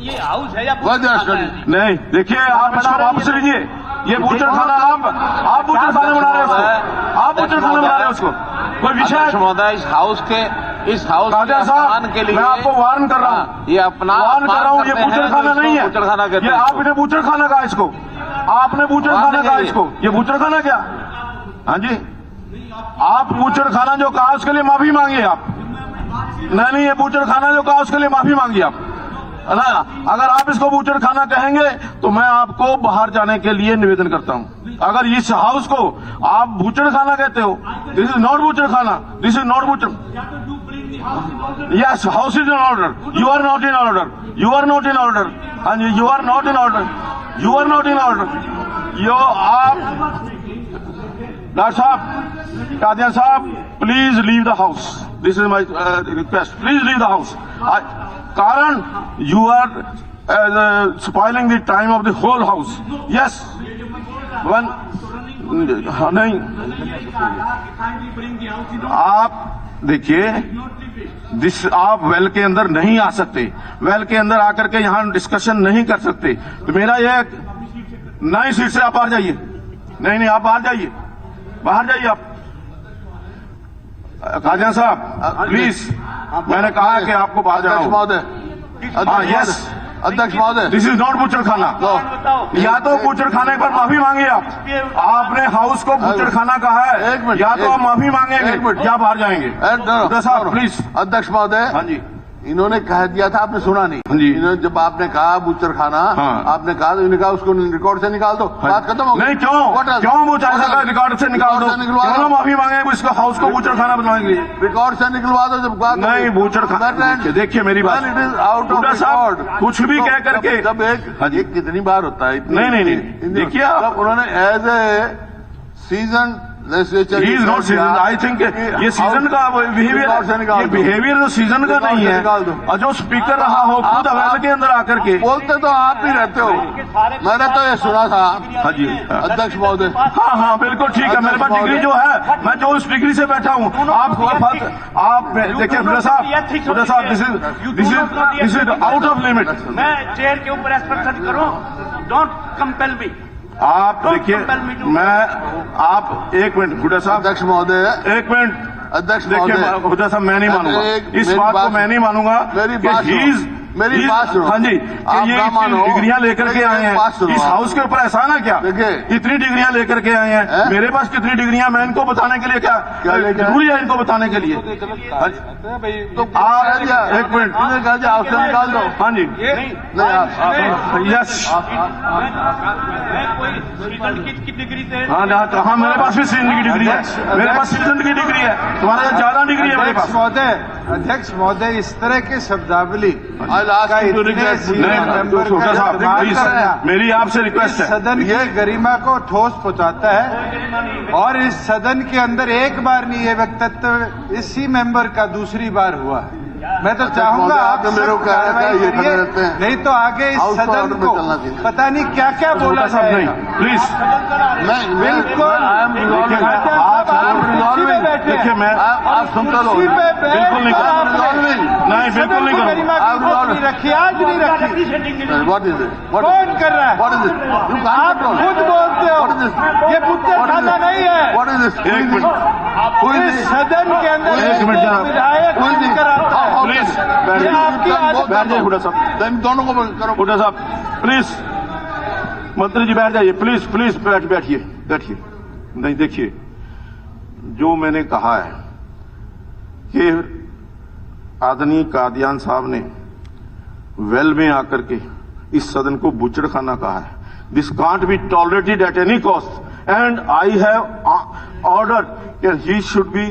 ये हाउस है या नहीं, देखिए आप इसको वापस लीजिए। ये बूचड़ खाना आप बूचड़ खाना बना रहे हो उसको, आप बूचड़ खाना बना रहे हो उसको। कोई विषय महोदय इस हाउस के साहब के लिए मैं आपको वार्न कर रहा हूँ, ये अपना वार्न कर रहा हूँ। ये बूचड़ खाना नहीं है, बूचड़ खाना ये आपने बूचड़ खाना कहा इसको, आपने बूचड़ खाना कहा इसको। ये बूचड़ खाना क्या? हाँ जी, आप बूचड़ खाना जो कहा उसके लिए माफी मांगिए आप। नहीं, ये बूचड़ खाना जो कहा उसके लिए माफी मांगिए आप ना। अगर आप इसको बूचड़ खाना कहेंगे तो मैं आपको बाहर जाने के लिए निवेदन करता हूं। अगर इस हाउस को आप बूचड़ खाना कहते हो, दिस इज नॉट बूचड़ खाना, दिस इज नॉट बूचड़। Yes, house is in order, you are not in order, you are not in order. हाँ जी, you are not in order, you are not in order. यो आप doctor साहब, कादियान साहब, please leave the house. This is my request, please leave the house. कारण you are spoiling the time of the whole house. Yes, one नहीं, आप देखिए, आप well के अंदर नहीं आ सकते, वेल के अंदर आकर के यहाँ डिस्कशन नहीं कर सकते। तो मेरा ये नई सीट से आप बाहर जाइए। नहीं, आप बाहर जाइए, बाहर जाइए आप। कादियान साहब प्लीज, मैंने कहा कि आपको बाहर जाना होगा। यस अध्यक्ष महोदय, दिस इज नॉट बूचड़ खाना। या तो बूचड़ खाने पर माफी मांगिए आप, आपने हाउस को बूचड़ खाना कहा है, या तो आप माफी मांगेंगे या बाहर जाएंगे। साहब प्लीज। अध्यक्ष महोदय, हाँ जी, इन्होंने कह दिया था, आपने सुना नहीं। हाँ जी, इन्होंने जब आपने कहा बूचड़ खाना, हाँ, आपने कहा तो इन्होंने कहा उसको रिकॉर्ड से निकाल दो, बात खत्म हो गई। नहीं, क्यों वो चाहे रिकॉर्ड से निकाल दो, क्यों माफी मांगे इसको हाउस को बूचड़ खाना बनवाएंगे? रिकॉर्ड से निकलवा दो जब बात नहीं, बूचड़ खाना। देखिए मेरी बात, it is out of record, कुछ भी कह करके। जब एक कितनी बार होता है? नहीं, देखिए उन्होंने as a season I think ये सीजन का बिहेवियर तो सीजन का नहीं है। और जो स्पीकर रहा हो खुद अवेल के अंदर आकर के बोलते तो आप ही रहते हो। मैंने तो ये सुना था। हाँ जी अध्यक्ष महोदय। हाँ बिल्कुल ठीक है, मेरे पास डिग्री जो है, मैं जो उस डिग्री से बैठा हूँ। आप देखिए खुदा साहब, this is out of limit. मैं चेयर के ऊपर एक्सप्रेशन करूँ, डोंट कंपेल मी। आप देखिए, आप एक मिनट गुड्डा साहब। अध्यक्ष महोदय, एक मिनट। अध्यक्ष देखिए गुड्डा साहब, मैं नहीं मानूंगा इस बात को, मैं नहीं मानूंगा। मेरी बात सुनो। हाँ जी, ये डिग्रियां लेकर के आए हैं इस हाउस के ऊपर, एहसान है क्या? इतनी डिग्रियां लेकर के आए हैं, मेरे पास कितनी डिग्रियां, मैं इनको बताने के लिए क्या जरूरी है? इनको बताने के लिए तो एक मिनट निकाल दो। हाँ जी, यस, की डिग्री से। हाँ, मेरे पास भी सीजन की डिग्री है, मेरे पास सीजन की डिग्री है, तुम्हारे पास ज्यादा डिग्री है मेरे पास। अध्यक्ष महोदय, इस तरह की शब्दावली मेरी आपसे रिक्वेस्ट है, सदन की गरिमा को ठोस पहुंचाता है। और इस सदन के अंदर एक बार नहीं ये वक्तव्य इसी मेंबर का दूसरी बार हुआ है। मैं तो चाहूंगा आप कार्रवाई करिए, नहीं तो आगे इस सदन को पता नहीं क्या क्या बोला जाएगा। प्लीज, बिल्कुल देखिए, मैं आप सुनते लो, बिल्कुल नहीं बिल्कुल नहीं करूँगा। रखी आज नहीं रखी। कौन कर रहा है? आप खुद बोलते हो ये बूचड़ खाना नहीं है। एक मिनट, सदन के अंदर एक मिनट विधायक प्लीज बैठ जाइए। गुड्डा साहब, दोनों को करो। गुड्डा साहब प्लीज, मंत्री जी बैठ जाइए, प्लीज बैठिए। नहीं, देखिए, जो मैंने कहा है कि आदरणीय कादियान साहब ने वेल में आकर के इस सदन को बूचड़ खाना कहा है। This can't be tolerated at any cost, and I have ordered that he should be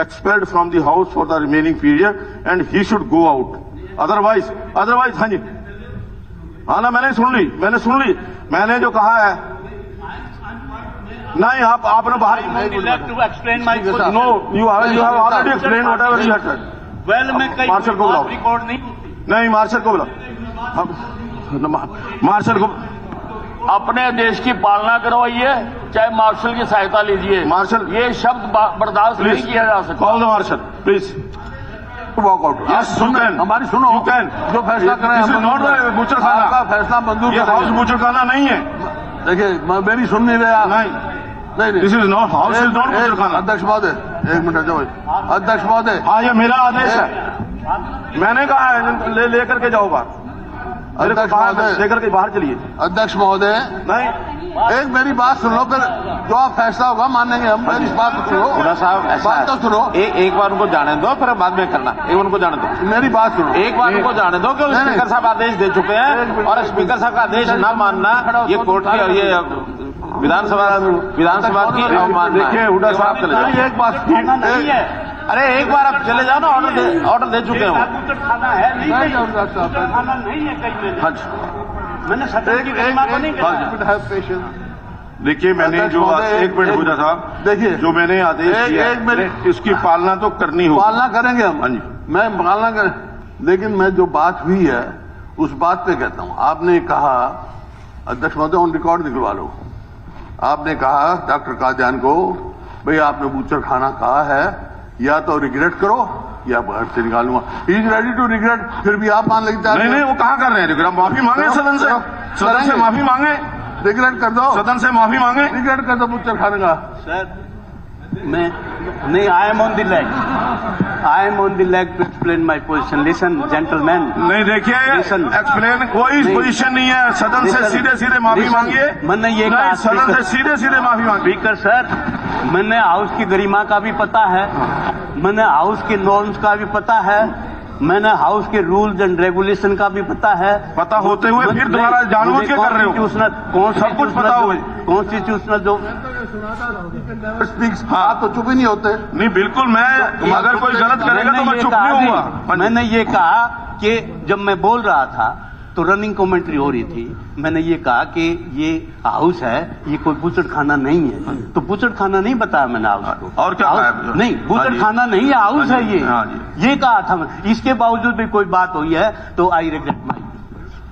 expelled from the house for the remaining period and he should go out. Otherwise, हाँ जी, हाँ ना, मैंने सुन ली, मैंने जो कहा है। नहीं, आपने बाहर no, you have already explained whatever you had said. Well में कई मार्शल को बुलाओ। रिकॉर्ड नहीं होती। नहीं, मार्शल को बुलाओ, मार्शल को। अपने देश की पालना करवाइए, चाहे मार्शल की सहायता लीजिए। मार्शल, ये शब्द बर्दाश्त नहीं किया जा सकता। Call the marshal please. Walk out. Yes, you can. हमारी सुनो, You can. जो फैसला करें This is हम not मंजूर the बूचड़खाना। आपका फैसला मंजूर ये हाउस करेंगे। बूचड़खाना नहीं है। देखिए मेरी सुन नहीं रहे आप। नहीं, नहीं this is not house, is not बूचड़खाना। अध्यक्ष महोदय, एक मिनट जाओ। अध्यक्ष महोदय, हाँ, ये मेरा आदेश है। मैंने कहा है लेकर के जाओ बाहर, अध्यक्ष महोदय, लेकर के बाहर चलिए। अध्यक्ष महोदय, नहीं, एक मेरी बात सुन लो, फिर जो आप फैसला होगा मानेंगे हम। मेरी बात तो सुनो। हुड्डा साहब, ऐसा बात तो सुनो। एक बार उनको जाने दो, फिर बाद में करना। एक उनको जाने दो, मेरी बात सुनो। एक बार उनको जाने दो कि नहीं, स्पीकर साहब आदेश दे चुके हैं, और स्पीकर साहब का आदेश न मानना ये कोर्ट की, ये विधानसभा की अवमानना है। देखिए हुड्डा साहब, चले जाइए। एक बात नहीं है, अरे एक बार आप चले जाओ ना, ऑर्डर दे चुके हो। बूचड़खाना है नहीं, बूचड़खाना नहीं है कहीं में। हाँ जी, मैंने सदन की गरिमा को नहीं कहा। देखिए मैंने जो एक मिनट हुड्डा साहब, देखिए जो मैंने आदेश दिया एक मिनट, इसकी पालना तो करनी होगी। पालना करेंगे हम। हाँ जी। मैं पालना करें, लेकिन मैं जो बात हुई है उस बात पे कहता हूं। आपने कहा, अध्यक्ष महोदय ऑन रिकॉर्ड निकलवा लो, आपने कहा डॉक्टर कादियान को, भाई आपने बूचड़खाना कहा है, या तो रिग्रेट करो या बाहर से निकालूंगा। He is ready to regret, फिर भी आप मान लेते नहीं नहीं, वो कहाँ कर रहे हैं रिग्रेट? माफी मांगे सदन से, सदन से माफी मांगे, रिग्रेट कर दो, सदन से माफी मांगे। रिग्रेट कर दो बूचड़खाने का। सर मैं नहीं, I am on the leg, I am on the leg to explain my position. Listen gentleman, नहीं देखिए, Listen. एक्सप्लेन कोई नहीं। पोजीशन नहीं है। सदन से Listen. सीधे सीधे माफी Listen. मांगिए। मैंने ये नहीं, कहा, सदन Speaker. से सीधे सीधे माफी मांगिए। स्पीकर सर, मैंने हाउस की गरिमा का भी पता है, मैंने हाउस के नॉर्म्स का भी पता है, मैंने हाउस के रूल्स एंड रेगुलेशन का भी पता है। पता होते हुए फिर दोबारा जानबूझ के कर रहे हो। सब कुछ पता हुआ। कॉन्स्टिट्यूशनल जो स्पीक्स, आप तो चुप ही नहीं होते। नहीं बिल्कुल, मैं अगर कोई गलत करेगा तो मैं चुप नहीं होऊंगा। मैंने ये कहा कि जब मैं बोल रहा था तो रनिंग कमेंट्री हो रही थी, मैंने ये कहा कि ये हाउस है, ये कोई बूचड़खाना नहीं है। तो बूचड़खाना नहीं बताया मैंने हाउस को। और क्या कहा है? नहीं, बूचड़खाना नहीं है, हाउस है ये। हाँ जी। ये कहा था। इसके बावजूद भी कोई बात हुई है तो आई रिग्रेट माई